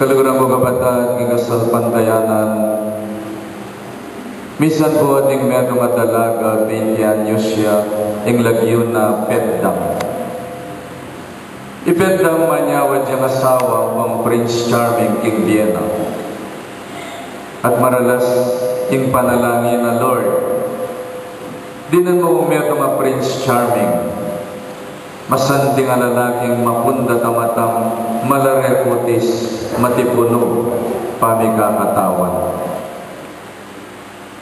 Kaluguran ko kapatid, kingasal pantayanan. Minsan po ating medyo matalaga, 20 anyos siya, yung lagyo na Petdam. Ipetdam manyawad yung asawa ng Prince Charming King Vienna. At maralas yung panalangin na Lord, dinan mo medyo nga Prince Charming, masanting nga lalaking mapunda tamatang malareputis matipuno pamigakatawan.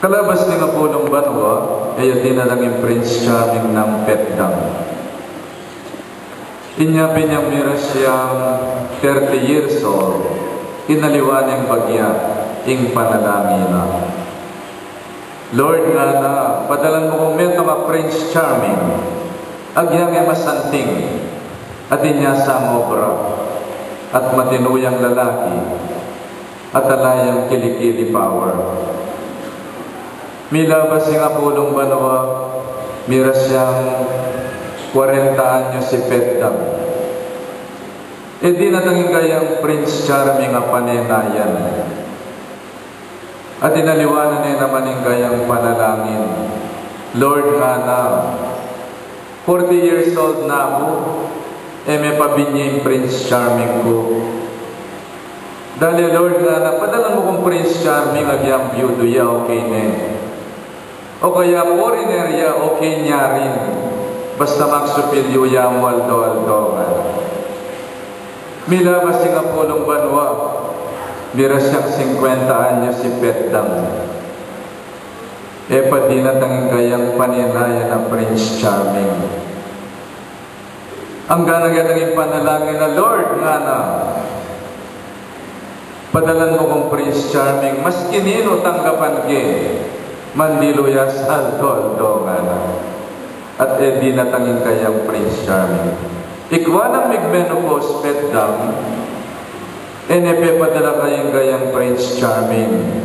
Kalabas ni nga punong banwa, ay dinalang yung Prince Charming ng Petdam. Inyapin niyang mira siyang 30 years old, inaliwan yung bagya, ing panalangin na. Lord nga na, padalan mo kong meto nga Prince Charming, agyang ay masanting, at inyasang obra, at matinuyang lalaki, at alayang kilikili power. Milabas yung apulong banwa, mira siyang 40 anyos si Petdam. E di natanging kayang Prince Charming ang panenayan. At inaliwanan niya naman yung kayang panalangin. Lord nga na, 40 years old na ako, e may pabinya yung Prince Charming ko. Dahil Lord nga na, padala mo kong Prince Charming, agyang byudo ya, okay na. O kaya foreigner ya, okay niya rin. Basta magsupilyo ya mo aldo-aldo. Milabas yung apulong banwa, mira siyang 50 anyos si Petdam. E padinatangin kayang paninaya ng Prince Charming. Ang ganang-ganangin panalangin na Lord nga na, padalan mo kong Prince Charming, mas kinino tanggapan ke, mandiluyas aldo-aldo nga na. At di natangin kayang Prince Charming. Ikwa ng migmenopause Petdam, enepe padala kayang Prince Charming.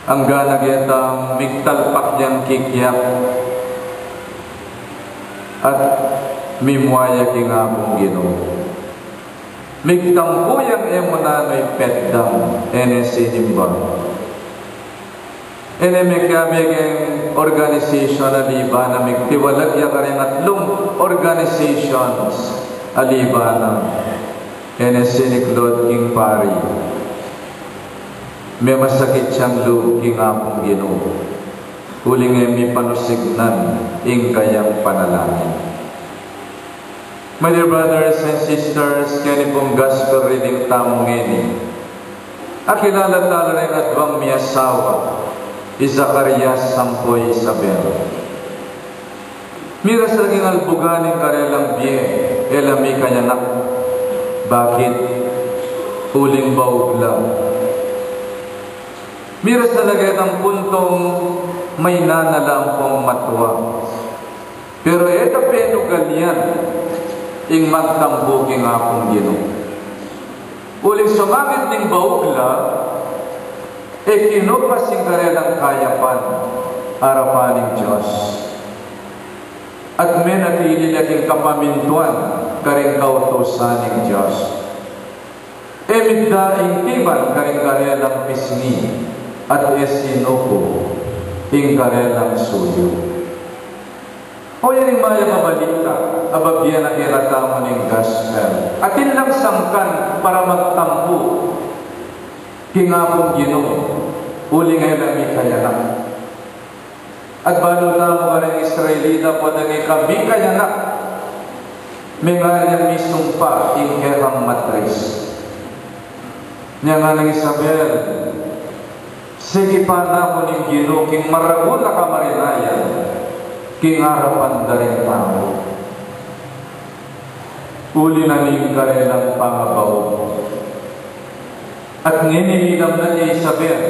Ang ganagitang migtalpak niyang kikyak at mimwaya kingapong Ginoo. Migtampuyang emonano'y Petdam, enesinimba. May kabiging organisasyon aliba na migtiwalag yung karing atlong organizations aliba na sinikulood king pari. May masakit siyang loob king apong Ginoo. Huling may panusignan ing kayang panalangin. My dear brothers and sisters, kaya pong gospel reading tamong ini. Akilala tala rin at bang may asawa, Zacarias Sampoy Isabel. Mira sa naging albuganing karelang biye, elami kanyanak. Bakit? Huling baog lang. Mira sa lagetang puntong may nanalampong matwa. Pero eto penugal yan, ing magtambuking akong Ginoo. Huling sumangit ning baog lang, kinupas yung karelang kayapan, harapan ng Diyos. At may napili naking kapamintuan, karing kautosan ng Diyos. Middaing tiban, karing karelang pisngi, at esinuko, ing karelang suyo. O yan yung maya mabalita, abagyan na iratamo ng gospel. Atin lang sangkan para magtampo, hingapong Ginoo, huling ay lami kaya na. At balo na mo ka ng Israelita po na kami kaya na. May nga niyang misumpa, ingherang matris. Niya nga ng Isabel, sige pa na mo ng Ginoo, king maragol na kamarinayan, king harapan na rin tao. Uli na ning karelang pangabaw. At nginililam na niya Isabel,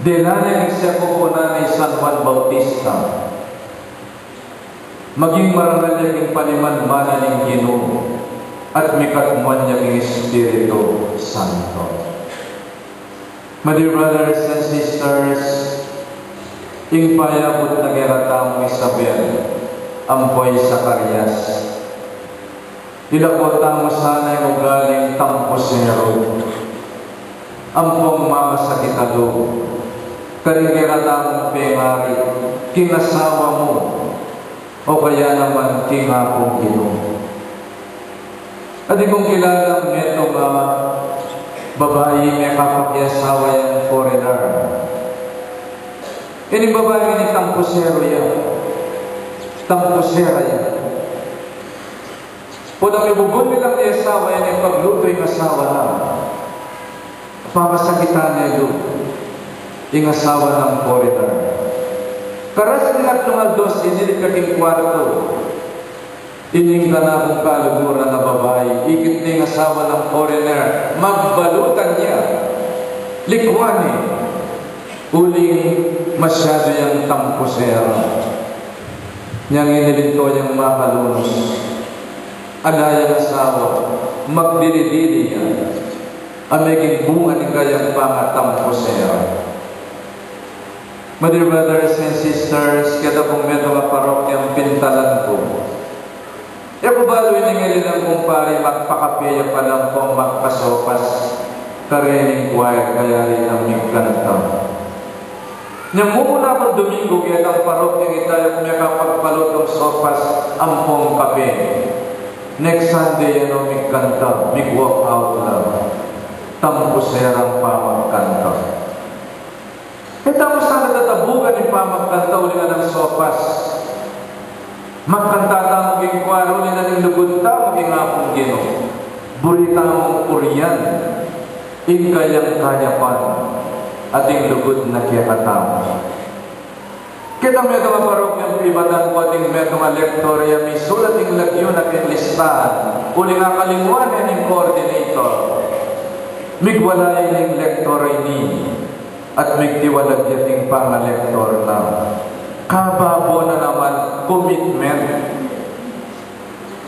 dinanay siya kukunan ni San Juan Bautista, maging marangal niya king panimanmanan ng Ginoo, at mikatmuan niya king Espiritu Santo. My dear brothers and sisters, ing payabot na geratang Isabel, ampoy Zacarias, ilakota mo sana yung ugaling tamposero. Ampong mama sa kitalo, karingiratang pengari, kinasawa mo, o kaya naman kingapong Ginoo. At kung kilala nito babae may kapakyasawa yung foreigner. Ini babae ni tamposero yan. Tamposera yan. Punang ibubun nilang ni asawa yan yung pagluto yung asawa na. Pamasakitan niya doon. Yung asawa ng foreigner. Karas nilang tumaldos, inilig kating kwarto. Ining ka na kung kaluguran na babae, ikit na yung asawa ng foreigner, magbalutan niya. Likwan eh. Uling masyado yung tamposera. Niyang inilinto niyang makalunos. Alayang asawa, magdilidili niya. Ameging bunga ni kayang pangatamposera. My dear brothers and sisters, kada pong medyo kaparokyang pintalan ko. Baloy na nga rin ang kumpari magpakapeya pa lang po magpasopas karening choir kaya rin ang migkanta. Nang muna akong Domingo kaya ang parokyang itayo kung kapagpalutong sopas ampong kape. Next Sunday yan ang migkanta, mig-walk out lang. Tamposerang pamagkanta. Tapos sana tatabugan yung pamagkanta uli na ng sopas. Magkantata maging kwaro ni naning lugunta maging apong Ginoo. Burita mong Urian, ingkayang kayapan, ating lugod na kiyakatama. Kita may mga parokyang pribatan ko ating may mga lektorya, may sulat ng lagyo na kinlistahan, uli nga kalimuan ng coordinator, migwalay ng lektorya ni, at migtiwalag yating pangalektor na. Kababo na naman commitment.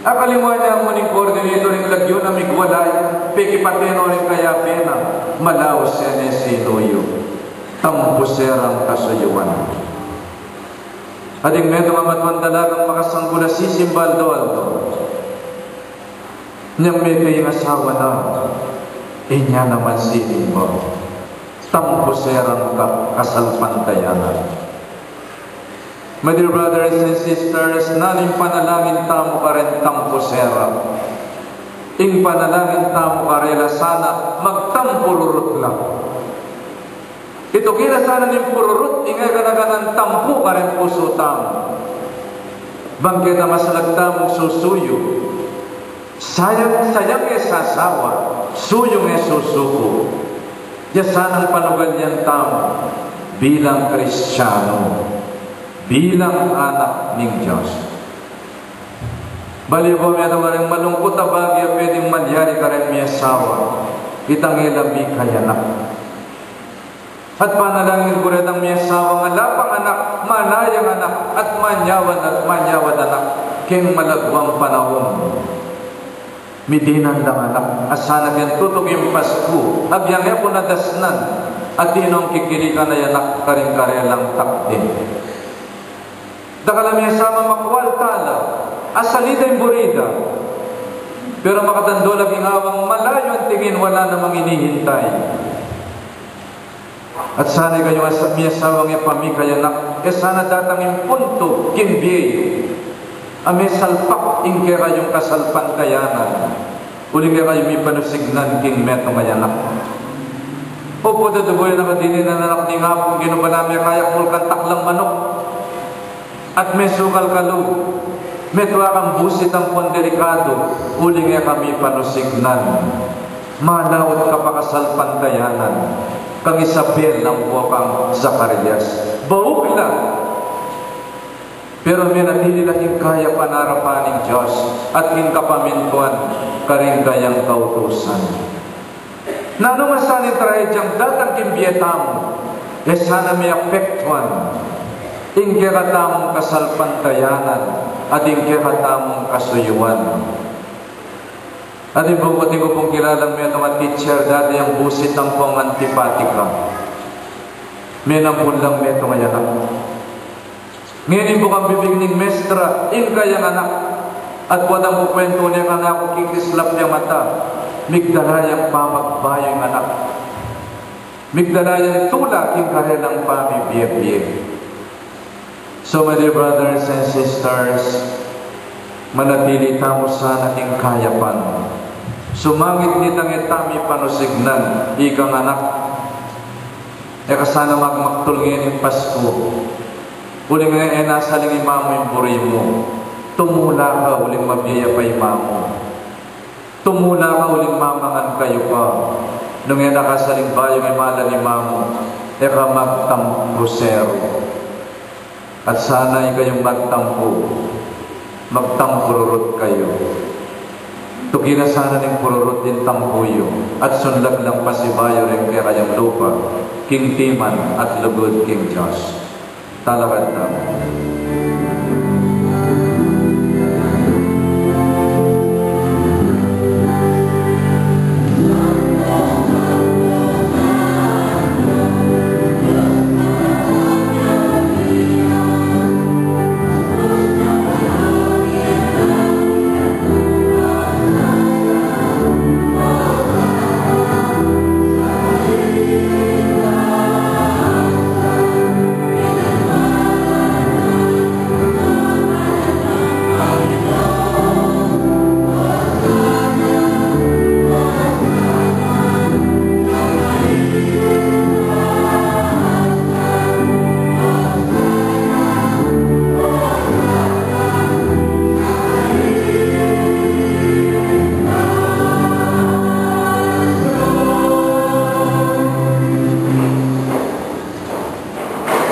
Akalimuan niya mo ng coordinator ng lagyo na migwalay, pekipateno rin kaya pena, malaw siya ni sinuyo, tamposerang kasuyuan. Ading medyo mamatwan talagang makasanggula si Simbaldo-aldo. Niyang may kayong asawa na, inya naman silin mo, tamposerang kasalpantayanan. My dear brothers and sisters, naning panalangin tamo ka rin tamposera. Ing panalangin tamo ka rin sana magtampururut lang. Ito kira sana ng pururut, ingay ka na tampo ka rin puso tamo. Bangkita masalag tamong susuyo. Sayang e sasawa, suyong e susuko. Yasanang panugal yan tamo bilang Kristiyano. Bilang anak ng Diyos. Baliw ko may rin malungkot na bagay pwedeng mangyari ka rin may asawa. Itang ilabi kaya na. At panalangin ko rin ang may asawa nga lapang anak, manayang anak, at manyawad anak, king malagwang panahon. Midinan lang anak, asana kang tutok yung Pasko, abyang po nadasnan, at dinong kikilika na yanak karing-kare lang takdin. Dakala may sama makwal tala, asalida yung burida. Pero makatando laging awang malayo ang tingin, wala namang inihintay. At sana kayo may asawang ipamikayanak, sana datang yung punto, kinbiyo. Ame salpak ing kaya kayong kasalpantayanan. Uli kaya kayo may panusignan king meto mayanak. O po dadugoy na kadinin na nanak ni nga kung ginubalami kaya kulkan taklang manok. At may sukal kalug, may tuwakang busit ang pondelikado, uli nga kami panusignan. Malawat ka pakasalpantayanan, kang Isabel ng buwakang Zacarias. Bauk lang. Pero may natili lang kaya panarapan ng Diyos at hinkapamintuan karing kayang kautusan. Na ano masanin trahedyang datang kimbietam, sana may apektuan. Ingkiratamong kasalpantayanan at ingkiratamong kasuyuan. At ibukot ko pong kilalang may mga teacher dati ang busit ng pong antipatika. May nambulang may tumayanak. Ngayon po kang bibig ng mestra, ingkayang anak. At wadang kukwento niya nga ako kikislap niya mata. migdalayang pamagbayang anak, migdalayang tulak yung karelang pamibiyag-biyag. So, my dear brothers and sisters, manatili tamo sa nating kayapan. Sumangit nitang itami panusignan, ikang anak. Kasana magmaktul ngayon yung Pasko. Uling ngayon nasaling imamo yung buri mo. Tumula ka, uling mabiyaya pa imamo. Tumula ka, uling mamangan kayo pa. Nung yan nakasaling bayong imala ni mamo, magtamprosero. At sana kayong magtampururot kayo. Tukina sana ng pururot din tampuyo, at sunlag lang pasibayo rin kaya kayang lupa, King Timan at lugod King Josh. Talakad na.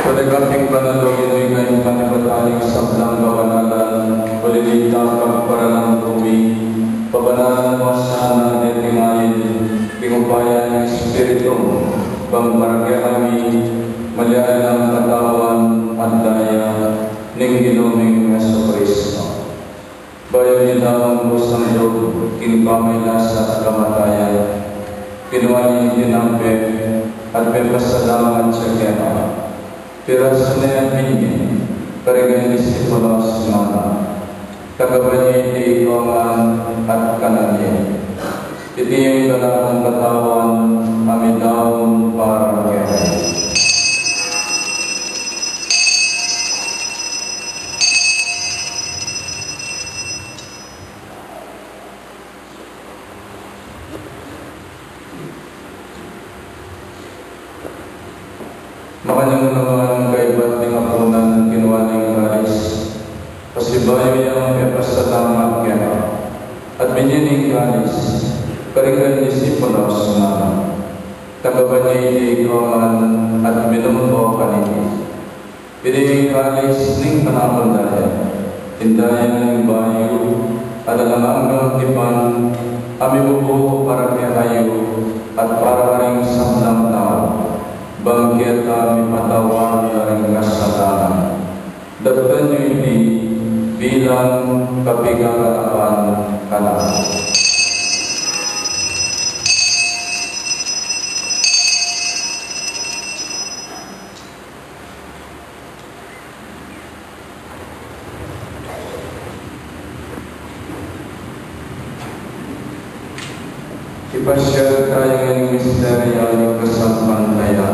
Pagdating panalogin ay ngayong panagataling sablang kabanalan, balilita pagparalang tumi, pabanalan mo sana detingayin, pingupayan ng Espiritu, pangparagya kami, malyayan ang katawan at daya, ning ginuming Jesucristo. Bayan nila ang busang loob, kinpamaylasa at kamatayan, kinuha niya tinampe, at may pasalamat sa kema. Piras na yan minyan, parigan disipulos na kagabanyi di iwangan at kananyan. Iti yung dalawang katawan, amin daon para kaya. Makanyang naman kaibat di ngapunan kinuha ng kalis. Pasibayo yung epasalamat kaya. At binyaning kalis, karigan disipulos na tagabanyi di iwangan at minumubo kanini. Pining kalis ning panapandaya, tindayan ng bayo, at alamang tipan, amibubo para kaya at para ring sablang tao. Bangkit kami patawan na rin kasalanan. Dagdan nyo hindi bilang kapigarapan kanan. Ipasyal tayo ng misteryo ng kasampantaya.